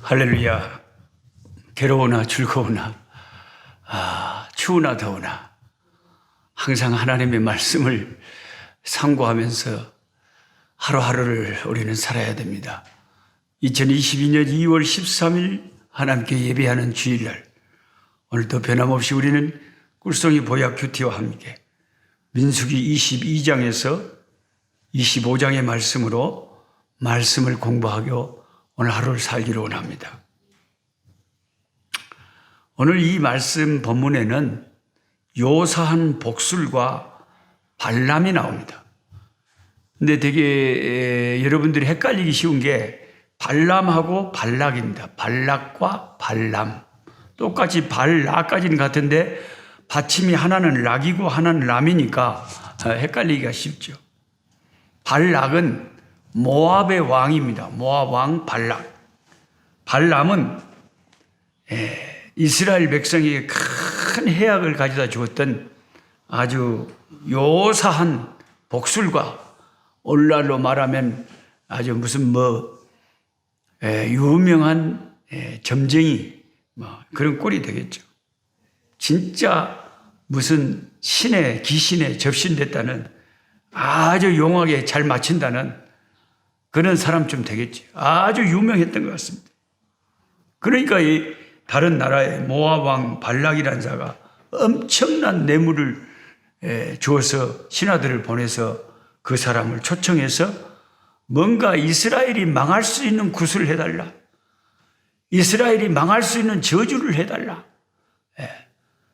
할렐루야. 괴로우나 즐거우나 추우나 더우나 항상 하나님의 말씀을 상고하면서 하루하루를 우리는 살아야 됩니다. 2022년 2월 13일 하나님께 예배하는 주일날, 오늘도 변함없이 우리는 꿀송이 보약 큐티와 함께 민수기 22장에서 25장의 말씀으로 말씀을 공부하고 오늘 하루를 살기를 원합니다. 오늘 이 말씀 본문에는 요사한 복술과 발람이 나옵니다. 근데 되게 여러분들이 헷갈리기 쉬운 게 발람하고 발락입니다. 발락과 발람. 똑같이 발락까지는 같은데 받침이 하나는 락이고 하나는 람이니까 헷갈리기가 쉽죠. 발락은 모압의 왕입니다. 모압 왕 발락. 발람은 이스라엘 백성에게 큰 해악을 가져다 주었던 아주 요사한 복술과, 오늘날로 말하면 아주 무슨 유명한 점쟁이 그런 꼴이 되겠죠. 진짜 무슨 신의 귀신에 접신됐다는, 아주 용하게 잘 맞춘다는 그런 사람쯤 되겠지. 아주 유명했던 것 같습니다. 그러니까 이 다른 나라의 모압 왕 발락이라는 자가 엄청난 뇌물을 주어서 신하들을 보내서 그 사람을 초청해서 뭔가 이스라엘이 망할 수 있는 구슬을 해달라, 이스라엘이 망할 수 있는 저주를 해달라,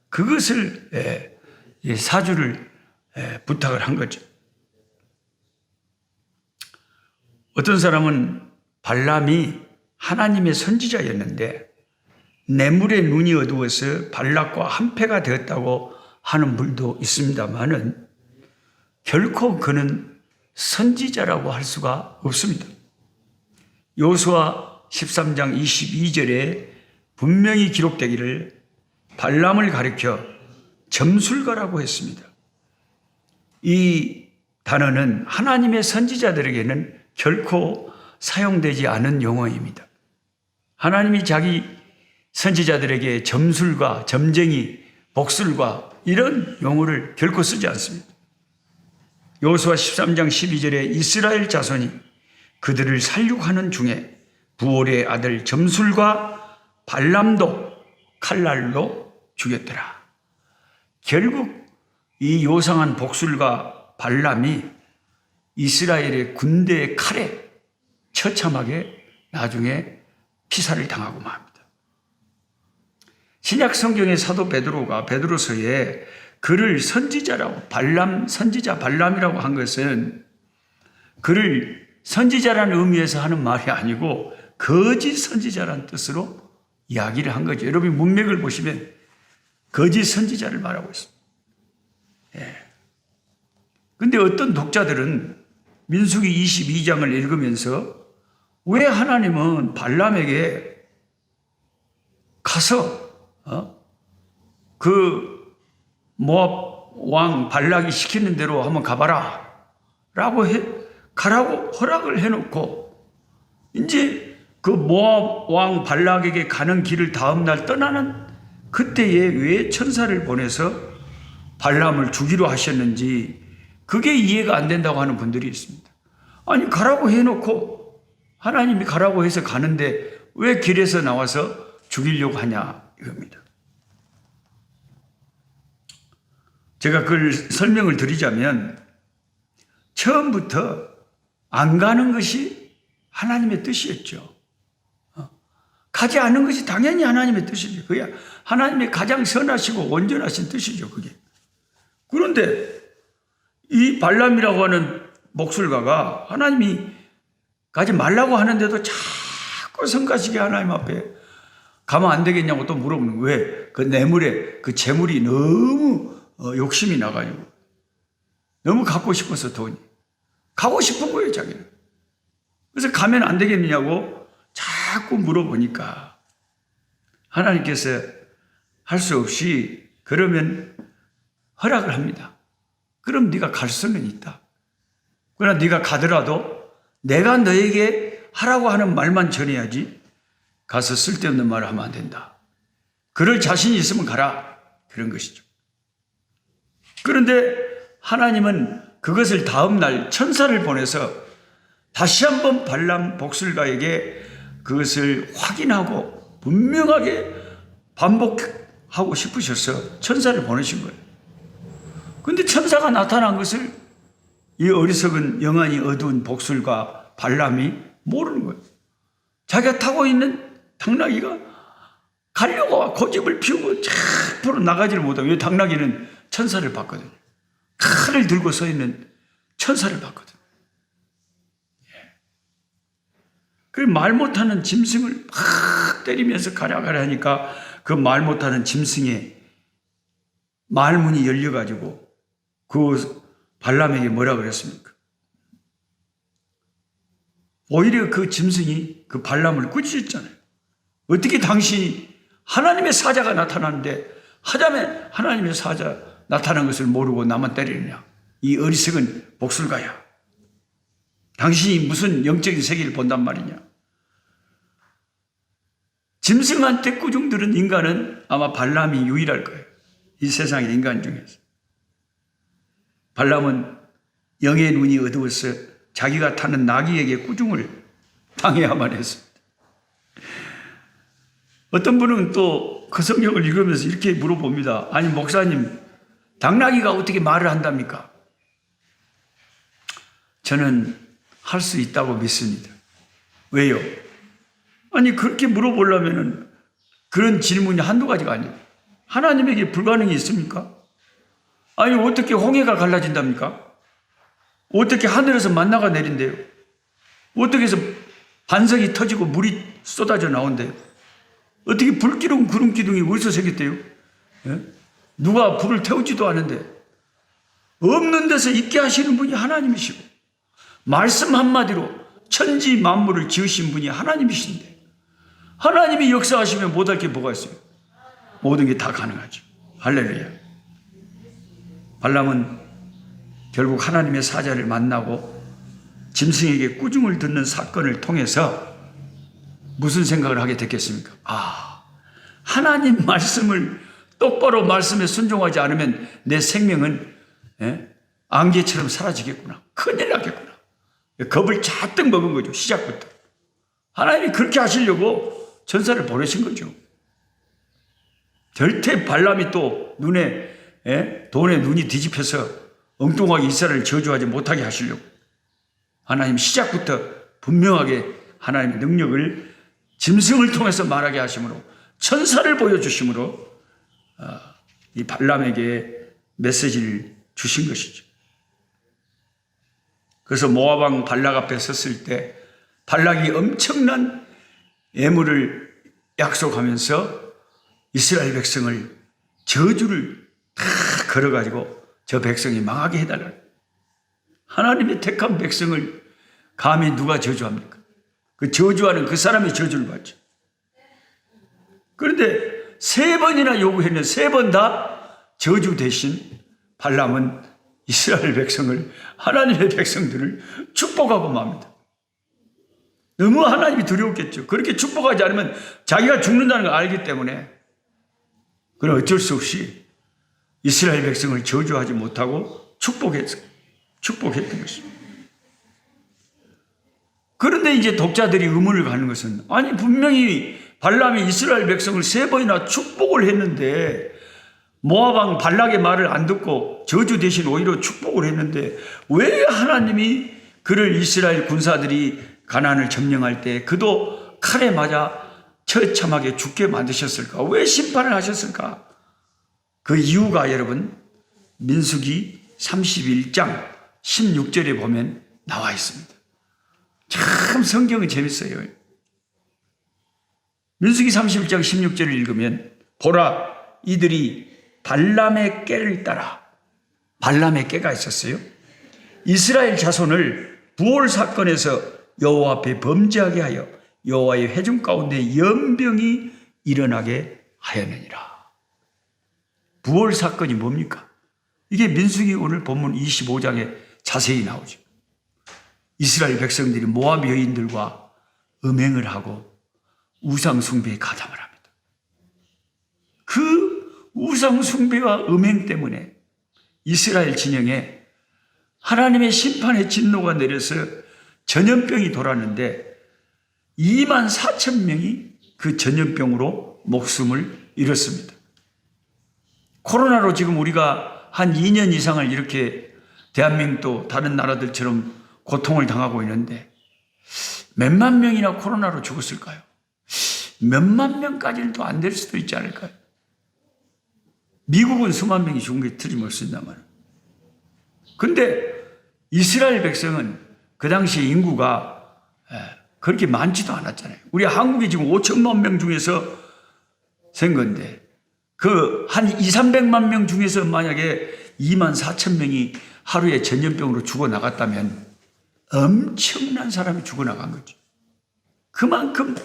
그것을 사주를 부탁을 한 거죠. 어떤 사람은 발람이 하나님의 선지자였는데 뇌물의 눈이 어두워서 발락과 한패가 되었다고 하는 분도 있습니다만은 결코 그는 선지자라고 할 수가 없습니다. 요수아 13장 22절에 분명히 기록되기를 발람을 가리켜 점술가라고 했습니다. 이 단어는 하나님의 선지자들에게는 결코 사용되지 않은 용어입니다. 하나님이 자기 선지자들에게 점술가, 점쟁이, 복술가 이런 용어를 결코 쓰지 않습니다. 여호수아 13장 12절에 이스라엘 자손이 그들을 살육하는 중에 부올의 아들 점술과 발람도 칼날로 죽였더라. 결국 이 요상한 복술과 발람이 이스라엘의 군대의 칼에 처참하게 나중에 피살을 당하고 맙니다. 신약 성경의 사도 베드로가 베드로서에 그를 선지자라고, 발람, 선지자 발람이라고 한 것은 그를 선지자라는 의미에서 하는 말이 아니고 거짓 선지자라는 뜻으로 이야기를 한 거죠. 여러분이 문맥을 보시면 거짓 선지자를 말하고 있습니다. 그런데 어떤 독자들은 민수기 22장을 읽으면서 왜 하나님은 발람에게 가서 그 모압 왕 발락이 시키는 대로 한번 가봐라 라고 가라고 허락을 해놓고 이제 그 모압 왕 발락에게 가는 길을 다음날 떠나는 그때에 왜 천사를 보내서 발람을 죽이려 하셨는지 그게 이해가 안 된다고 하는 분들이 있습니다. 아니, 가라고 해놓고 하나님이 가라고 해서 가는데 왜 길에서 나와서 죽이려고 하냐 이겁니다. 제가 그걸 설명을 드리자면 처음부터 안 가는 것이 하나님의 뜻이었죠. 가지 않는 것이 당연히 하나님의 뜻이죠. 그게 하나님의 가장 선하시고 온전하신 뜻이죠. 그게. 그런데 이 발람이라고 하는 목술가가 하나님이 가지 말라고 하는데도 자꾸 성가시게 하나님 앞에 가면 안 되겠냐고 또 물어보는 거예요. 왜? 그 뇌물에 그 재물이 너무 욕심이 나가지고 너무 갖고 싶어서 돈이 가고 싶은 거예요, 자기는. 그래서 가면 안 되겠느냐고 자꾸 물어보니까 하나님께서 할 수 없이 그러면 허락을 합니다. 그럼 네가 갈 수는 있다. 그러나 네가 가더라도 내가 너에게 하라고 하는 말만 전해야지 가서 쓸데없는 말을 하면 안 된다. 그럴 자신이 있으면 가라. 그런 것이죠. 그런데 하나님은 그것을 다음 날 천사를 보내서 다시 한번 발람 복술가에게 그것을 확인하고 분명하게 반복하고 싶으셔서 천사를 보내신 거예요. 그런데 천사가 나타난 것을 이 어리석은 영안이 어두운 복술가 발람이 모르는 거예요. 자기가 타고 있는 당나귀가 가려고 고집을 피우고 앞으로 나가지를 못하고, 왜 당나귀는 천사를 봤거든요. 칼을 들고 서 있는 천사를 봤거든요. 그 말 못하는 짐승을 막 때리면서 가라 하니까 그 말 못하는 짐승의 말문이 열려가지고 그 발람에게 뭐라 그랬습니까? 오히려 그 짐승이 그 발람을 꾸짖었잖아요. 어떻게 당신이 하나님의 사자가 나타나는데 하자면 하나님의 사자 나타난 것을 모르고 나만 때리느냐? 이 어리석은 복술가야. 당신이 무슨 영적인 세계를 본단 말이냐? 짐승한테 꾸중 들은 인간은 아마 발람이 유일할 거예요. 이 세상의 인간 중에서. 발람은 영의 눈이 어두워서 자기가 타는 나귀에게 꾸중을 당해야만 했습니다. 어떤 분은 또 그 성경을 읽으면서 이렇게 물어봅니다. 아니 목사님, 당나귀가 어떻게 말을 한답니까? 저는 할 수 있다고 믿습니다. 왜요? 아니 그렇게 물어보려면 그런 질문이 한두 가지가 아니에요. 하나님에게 불가능이 있습니까? 아니 어떻게 홍해가 갈라진답니까? 어떻게 하늘에서 만나가 내린대요? 어떻게 해서 반석이 터지고 물이 쏟아져 나온대요? 어떻게 불기둥 구름기둥이 어디서 생겼대요? 예? 누가 불을 태우지도 않은데 없는 데서 있게 하시는 분이 하나님이시고 말씀 한마디로 천지 만물을 지으신 분이 하나님이신데 하나님이 역사하시면 못할 게 뭐가 있어요? 모든 게 다 가능하죠. 할렐루야. 발람은 결국 하나님의 사자를 만나고 짐승에게 꾸중을 듣는 사건을 통해서 무슨 생각을 하게 됐겠습니까? 하나님 말씀을 똑바로 말씀에 순종하지 않으면 내 생명은 안개처럼 사라지겠구나. 큰일 나겠구나. 겁을 잔뜩 먹은 거죠. 시작부터. 하나님이 그렇게 하시려고 천사를 보내신 거죠. 절대 발람이 또 돈에 눈이 뒤집혀서 엉뚱하게 이스라엘을 저주하지 못하게 하시려고 하나님 시작부터 분명하게 하나님의 능력을 짐승을 통해서 말하게 하심으로 천사를 보여주심으로 이 발람에게 메시지를 주신 것이죠. 그래서 모압 왕 발락 앞에 섰을 때 발락이 엄청난 예물을 약속하면서 이스라엘 백성을 저주를 다 걸어가지고 저 백성이 망하게 해달라. 하나님의 택한 백성을 감히 누가 저주합니까? 그 저주하는 그 사람이 저주를 받죠. 그런데 3번이나 요구했는데 3번 다 저주 대신 발람은 이스라엘 백성을, 하나님의 백성들을 축복하고 맙니다. 너무 하나님이 두려웠겠죠. 그렇게 축복하지 않으면 자기가 죽는다는 걸 알기 때문에 그럼 어쩔 수 없이 이스라엘 백성을 저주하지 못하고 축복했던 것입니다. 그런데 이제 독자들이 의문을 갖는 것은 아니 분명히 발람이 이스라엘 백성을 3번이나 축복을 했는데 모압 왕 발락의 말을 안 듣고 저주 대신 오히려 축복을 했는데 왜 하나님이 그를 이스라엘 군사들이 가나안을 점령할 때 그도 칼에 맞아 처참하게 죽게 만드셨을까? 왜 심판을 하셨을까? 그 이유가 여러분 민수기 31장 16절에 보면 나와 있습니다. 참 성경은 재밌어요. 민수기 31장 16절을 읽으면 보라 이들이 발람의 꾀를 따라, 발람의 꾀가 있었어요. 이스라엘 자손을 부올 사건에서 여호와 앞에 범죄하게 하여 여호와의 회중 가운데 연병이 일어나게 하였느니라. 부올 사건이 뭡니까? 이게 민수기 오늘 본문 25장에 자세히 나오죠. 이스라엘 백성들이 모압 여인들과 음행을 하고 우상 숭배에 가담을 합니다. 그 우상 숭배와 음행 때문에 이스라엘 진영에 하나님의 심판의 진노가 내려서 전염병이 돌았는데 2만 4천 명이 그 전염병으로 목숨을 잃었습니다. 코로나로 지금 우리가 한 2년 이상을 이렇게 대한민국도 다른 나라들처럼 고통을 당하고 있는데 몇만 명이나 코로나로 죽었을까요? 몇만 명까지는 또 안 될 수도 있지 않을까요? 미국은 수만 명이 죽은 게 틀림없습니다만. 근데 이스라엘 백성은 그 당시에 인구가 그렇게 많지도 않았잖아요. 우리 한국이 지금 5천만 명 중에서 생 건데 그 한 2, 300만 명 중에서 만약에 2만 4천 명이 하루에 전염병으로 죽어나갔다면 엄청난 사람이 죽어나간 거죠. 그만큼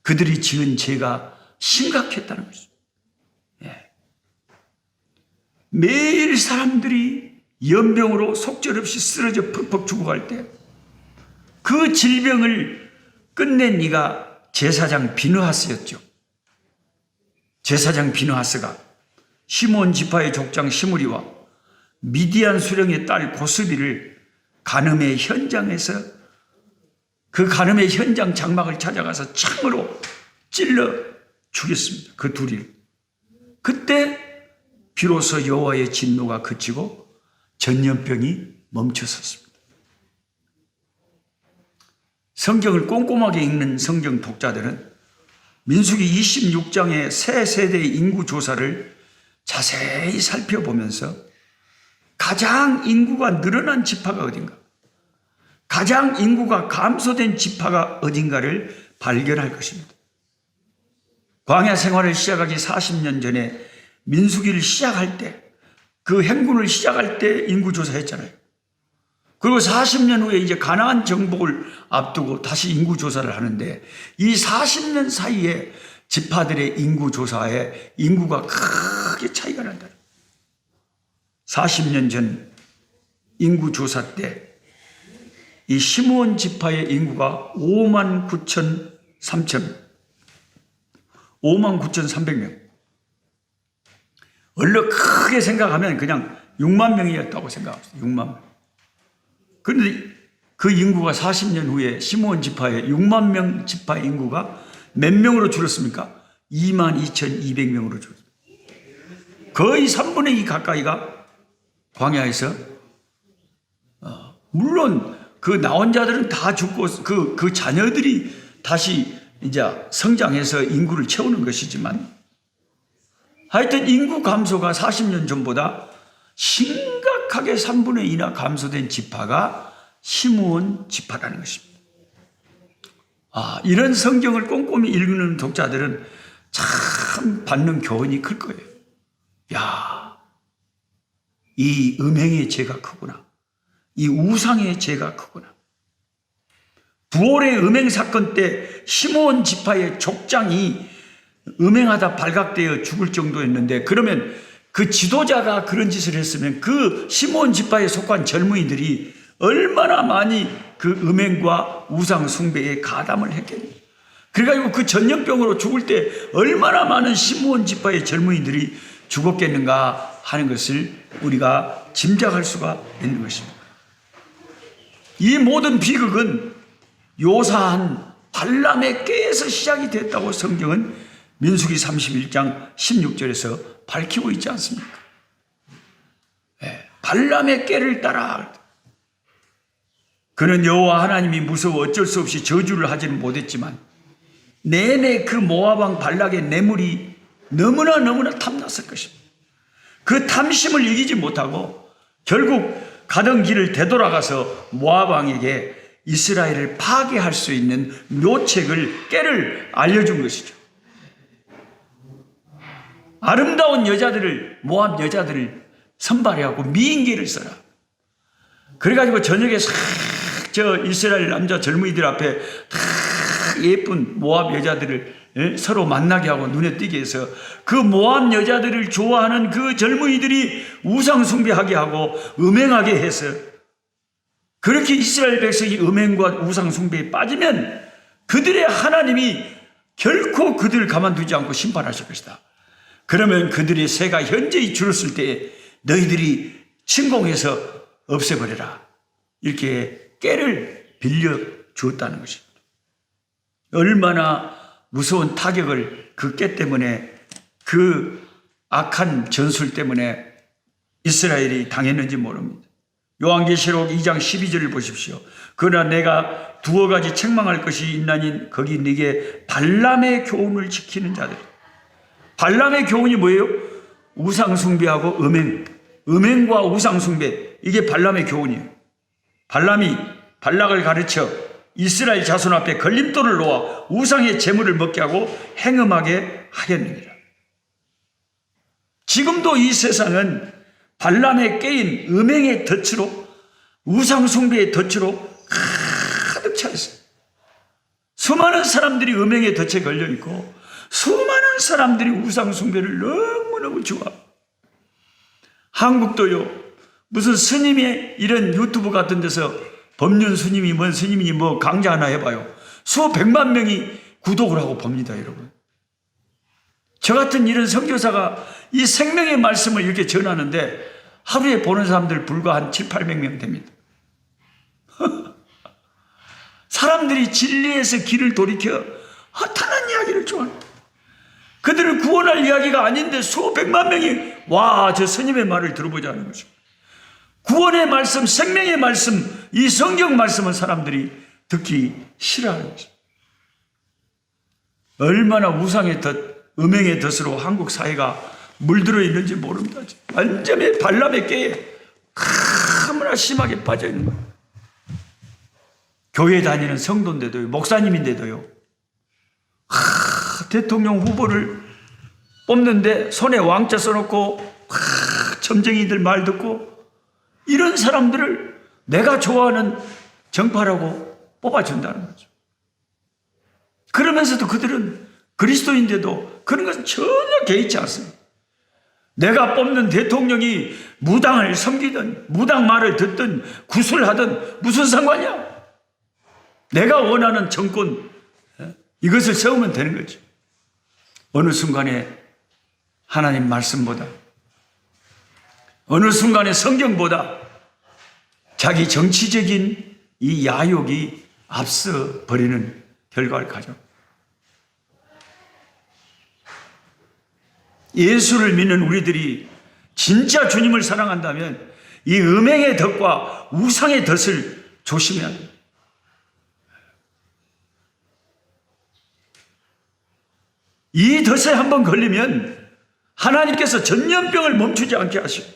그들이 지은 죄가 심각했다는 거죠. 예. 매일 사람들이 연병으로 속절없이 쓰러져 퍽퍽 죽어갈 때 그 질병을 끝낸 이가 제사장 비느하스였죠. 제사장 비느하스가 시므온 지파의 족장 시므리와 미디안 수령의 딸 고스비를 간음의 현장에서 그 간음의 현장 장막을 찾아가서 창으로 찔러 죽였습니다. 그 둘이. 그때 비로소 여호와의 진노가 그치고 전염병이 멈춰섰습니다. 성경을 꼼꼼하게 읽는 성경 독자들은 민수기 26장의 새 세대의 인구 조사를 자세히 살펴보면서 가장 인구가 늘어난 지파가 어딘가, 가장 인구가 감소된 지파가 어딘가를 발견할 것입니다. 광야 생활을 시작하기 40년 전에 민수기를 시작할 때, 그 행군을 시작할 때 인구 조사했잖아요. 그리고 40년 후에 이제 가나안 정복을 앞두고 다시 인구 조사를 하는데 이 40년 사이에 지파들의 인구 조사에 인구가 크게 차이가 난다. 40년 전 인구 조사 때 이 시므온 지파의 인구가 59,300명. 원래 크게 생각하면 그냥 6만 명이었다고 생각합니다. 6만 명. 그런데 그 인구가 40년 후에 시므온 지파의 6만 명 지파 인구가 몇 명으로 줄었습니까? 22,200명으로 줄었습니다. 거의 3분의 2 가까이가 광야에서 물론 그 나온 자들은 다 죽고 그 자녀들이 다시 이제 성장해서 인구를 채우는 것이지만 하여튼 인구 감소가 40년 전보다 심각하게 3분의 2나 감소된 지파가 시므온 지파라는 것입니다. 이런 성경을 꼼꼼히 읽는 독자들은 참 받는 교훈이 클 거예요. 이 음행의 죄가 크구나. 이 우상의 죄가 크구나. 부올의 음행 사건 때 시므온 지파의 족장이 음행하다 발각되어 죽을 정도였는데 그러면 그 지도자가 그런 짓을 했으면 그 시므온 지파에 속한 젊은이들이 얼마나 많이 그 음행과 우상 숭배에 가담을 했겠니? 그래가지고 그 전염병으로 죽을 때 얼마나 많은 시므온 지파의 젊은이들이 죽었겠는가 하는 것을 우리가 짐작할 수가 있는 것입니다. 이 모든 비극은 요사한 발람의 꾀에서 시작이 됐다고 성경은 민수기 31장 16절에서 밝히고 있지 않습니까? 발람의 꾀를 따라 그는 여호와 하나님이 무서워 어쩔 수 없이 저주를 하지는 못했지만 내내 그 모압 왕 발락의 뇌물이 너무나 탐났을 것입니다. 그 탐심을 이기지 못하고 결국 가던 길을 되돌아가서 모압 왕에게 이스라엘을 파괴할 수 있는 묘책을 꾀를 알려준 것이죠. 아름다운 여자들을 모압 여자들을 선발해갖고 미인계를 써라. 그래가지고 저녁에 싹 저 이스라엘 남자 젊은이들 앞에 다 예쁜 모압 여자들을 서로 만나게 하고 눈에 띄게 해서 그 모압 여자들을 좋아하는 그 젊은이들이 우상 숭배하게 하고 음행하게 해서 그렇게 이스라엘 백성이 음행과 우상 숭배에 빠지면 그들의 하나님이 결코 그들을 가만두지 않고 심판하실 것이다. 그러면 그들의 세가 현저히 줄었을 때 너희들이 침공해서 없애버려라. 이렇게 깨를 빌려 주었다는 것입니다. 얼마나 무서운 타격을 그 깨 때문에, 그 악한 전술 때문에 이스라엘이 당했는지 모릅니다. 요한계시록 2장 12절을 보십시오. 그러나 내가 두어 가지 책망할 것이 있나니 거기 네게 발람의 교훈을 지키는 자들. 발람의 교훈이 뭐예요? 우상 숭배하고 음행과 우상 숭배, 이게 발람의 교훈이에요. 발람이 발락을 가르쳐 이스라엘 자손 앞에 걸림돌을 놓아 우상의 제물을 먹게 하고 행음하게 하였느니라. 지금도 이 세상은 발람의 깨인 음행의 덫으로, 우상 숭배의 덫으로 가득 차 있어요. 수많은 사람들이 음행의 덫에 걸려 있고 수많은 사람들이 우상 숭배를 너무너무 좋아해요. 한국도요, 무슨 스님의 이런 유튜브 같은 데서 법륜 스님이 뭔 스님이 뭐 강좌 하나 해봐요. 수백만 명이 구독을 하고 봅니다, 여러분. 저 같은 이런 선교사가 이 생명의 말씀을 이렇게 전하는데 하루에 보는 사람들 불과 한 7, 800명 됩니다. 사람들이 진리에서 길을 돌이켜 허탄한 이야기를 좋아합니다. 그들을 구원할 이야기가 아닌데 수백만 명이 와, 저 스님의 말을 들어보자는 거죠. 구원의 말씀, 생명의 말씀, 이 성경 말씀은 사람들이 듣기 싫어하는 거죠. 얼마나 우상의 덫, 음행의 덫으로 한국 사회가 물들어 있는지 모릅니다. 완전히 발람의 깨에 너무나 심하게 빠져 있는 거예요. 교회 다니는 성도인데도요, 목사님인데도요, 대통령 후보를 뽑는데 손에 왕자 써놓고 점쟁이들 말 듣고 이런 사람들을 내가 좋아하는 정파라고 뽑아준다는 거죠. 그러면서도 그들은 그리스도인데도 그런 것은 전혀 개의치 않습니다. 내가 뽑는 대통령이 무당을 섬기든 무당 말을 듣든 구술하든 무슨 상관이야? 내가 원하는 정권, 이것을 세우면 되는 거죠. 어느 순간에 하나님 말씀보다, 어느 순간에 성경보다 자기 정치적인 이 야욕이 앞서 버리는 결과를 가져. 예수를 믿는 우리들이 진짜 주님을 사랑한다면 이 음행의 덫과 우상의 덫을 조심해야 됩니다. 이 덫에 한번 걸리면 하나님께서 전염병을 멈추지 않게 하시고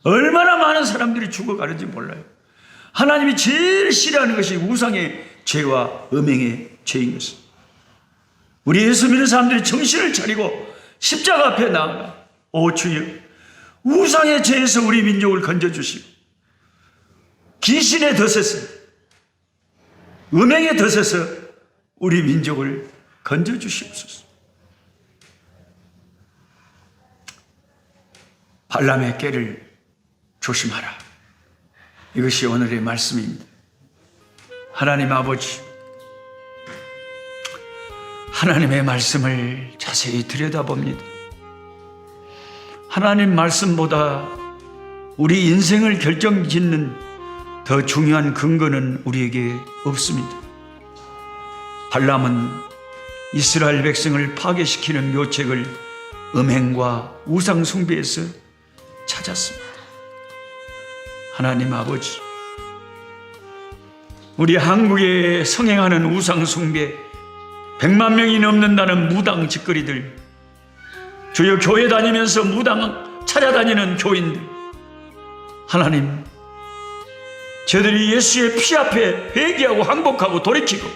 얼마나 많은 사람들이 죽어가는지 몰라요. 하나님이 제일 싫어하는 것이 우상의 죄와 음행의 죄인 것입니다. 우리 예수 믿는 사람들이 정신을 차리고 십자가 앞에 나아가, 오 주여, 우상의 죄에서 우리 민족을 건져주시고 귀신의 덫에서, 음행의 덫에서 우리 민족을 건져주시옵소서. 발람의 깨를 조심하라. 이것이 오늘의 말씀입니다. 하나님 아버지, 하나님의 말씀을 자세히 들여다봅니다. 하나님 말씀보다 우리 인생을 결정짓는 더 중요한 근거는 우리에게 없습니다. 발람은 이스라엘 백성을 파괴시키는 묘책을 음행과 우상 숭배에서 찾았습니다. 하나님 아버지, 우리 한국에 성행하는 우상 숭배, 100만 명이 넘는다는 무당 짓거리들, 주여 교회 다니면서 무당 찾아다니는 교인들, 하나님, 저들이 예수의 피 앞에 회개하고 항복하고 돌이키고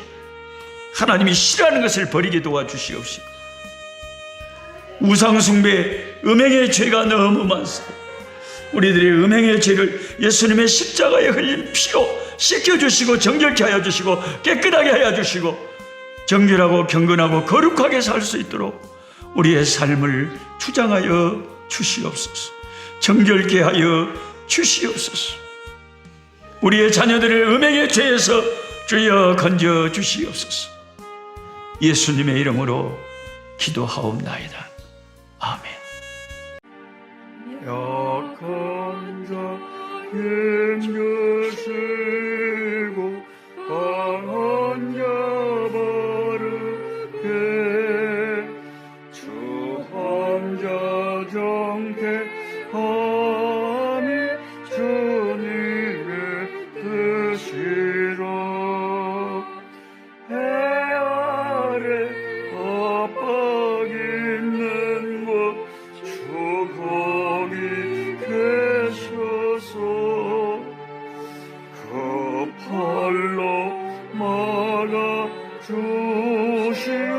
하나님이 싫어하는 것을 버리게 도와주시옵시고, 우상 숭배, 음행의 죄가 너무 많습니다. 우리들의 음행의 죄를 예수님의 십자가에 흘린 피로 씻겨주시고 정결케 하여 주시고 깨끗하게 하여 주시고 정결하고 경건하고 거룩하게 살 수 있도록 우리의 삶을 주장하여 주시옵소서. 정결케 하여 주시옵소서. 우리의 자녀들의 음행의 죄에서 주여 건져 주시옵소서. 예수님의 이름으로 기도하옵나이다. 아멘. 약한 자 힘주시고 강한 자 바르게 주 환자 정케함이 주님의 뜻이라. 해 아래 압박 있는 곳 주 거기 계셔서 그 팔로 막아 주시어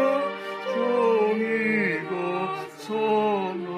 정의가 선하